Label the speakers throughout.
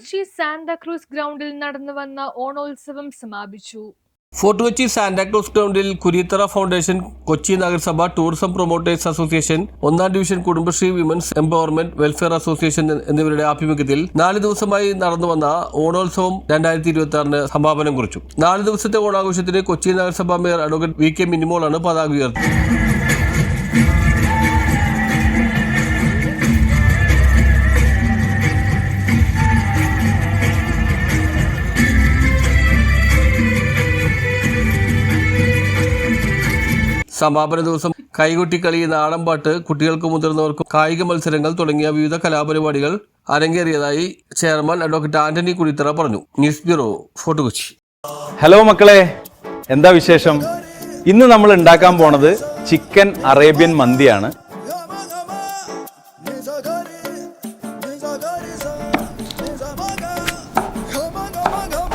Speaker 1: കൊച്ചി സാന്താക്രൂസ് ഗ്രൗണ്ടിൽ നടന്നുവന്ന ഓണോത്സവം സമാപിച്ചു.
Speaker 2: ഫോർട്ട് കൊച്ചി സാന്താക്രൂസ് ഗ്രൗണ്ടിൽ കുരിത്തറ ഫൗണ്ടേഷൻ, കൊച്ചി നഗരസഭ, tourism promoters association, 1-ാം division Kudumbashree women's empowerment welfare association എന്നിവരുടെ ആഭിമുഖ്യത്തിൽ 4 ദിവസമായി നടന്നുവന്ന ഓണോത്സവം 2026 സമാപനം കുറിച്ചു. 4 ദിവസത്തെ ഓണാഘോഷത്തിന് കൊച്ചി നഗരസഭ മേയർ അഡ്വക്കേറ്റ് വി.കെ. മിനിമോളാണ് പതാക ഉയർത്തിയത്. സമാപന ദിവസം കൈകൊട്ടിക്കളി, നാടൻപാട്ട്, കുട്ടികൾക്കും മുതിർന്നവർക്കും കായിക മത്സരങ്ങൾ തുടങ്ങിയ വിവിധ കലാപരിപാടികൾ അരങ്ങേറിയതായി ചെയർമാൻ അഡ്വക്കേറ്റ് ആന്റണി കുരിത്തറ പറഞ്ഞു. News bureau, fort Kochi.
Speaker 3: Hello മക്കളെ, എന്താ വിശേഷം? ഇന്ന് നമ്മൾ ഉണ്ടാക്കാൻ പോണത് ചിക്കൻ അറേബ്യൻ മന്തിയാണ്.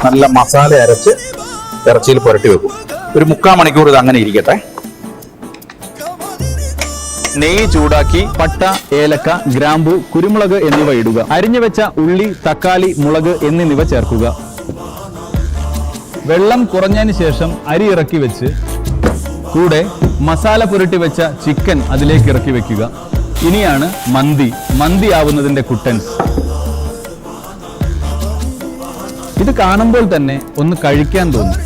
Speaker 4: നല്ല മസാല അരച്ച് ഇറച്ചിയിൽ പുരട്ടി വെക്കും. ഒരു 3/4 മണിക്കൂർ ഇത് അങ്ങനെ ഇരിക്കട്ടെ.
Speaker 3: നെയ്യ് ചൂടാക്കി പട്ട, ഏലക്ക, ഗ്രാമ്പു, കുരുമുളക് എന്നിവ ഇടുക. അരിഞ്ഞു വെച്ച ഉള്ളി, തക്കാളി, മുളക് എന്നിവ ചേർക്കുക. വെള്ളം കുറഞ്ഞതിന് ശേഷം അരി ഇറക്കി വെച്ച് കൂടെ മസാല പുരട്ടി വെച്ച ചിക്കൻ അതിലേക്ക് ഇറക്കി വെക്കുക. ഇനിയാണ് മന്തി ആവുന്നതിന്റെ കുട്ടൻസ്. ഇത് കാണുമ്പോൾ തന്നെ ഒന്ന് കഴിക്കാൻ തോന്നും.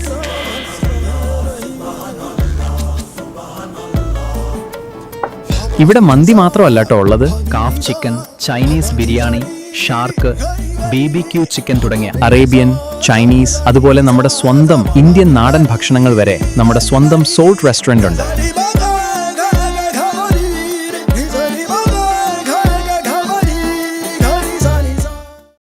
Speaker 5: ഇവിടെ മന്തി മാത്രമല്ല കേട്ടോ ഉള്ളത്. Calf chicken, Chinese biryani, shark, BBQ chicken തുടങ്ങിയ അറേബ്യൻ, ചൈനീസ്, അതുപോലെ നമ്മുടെ സ്വന്തം ഇന്ത്യൻ നാടൻ ഭക്ഷണങ്ങൾ വരെ നമ്മുടെ സ്വന്തം സോൾട്ട് റെസ്റ്റോറന്റ് ഉണ്ട്.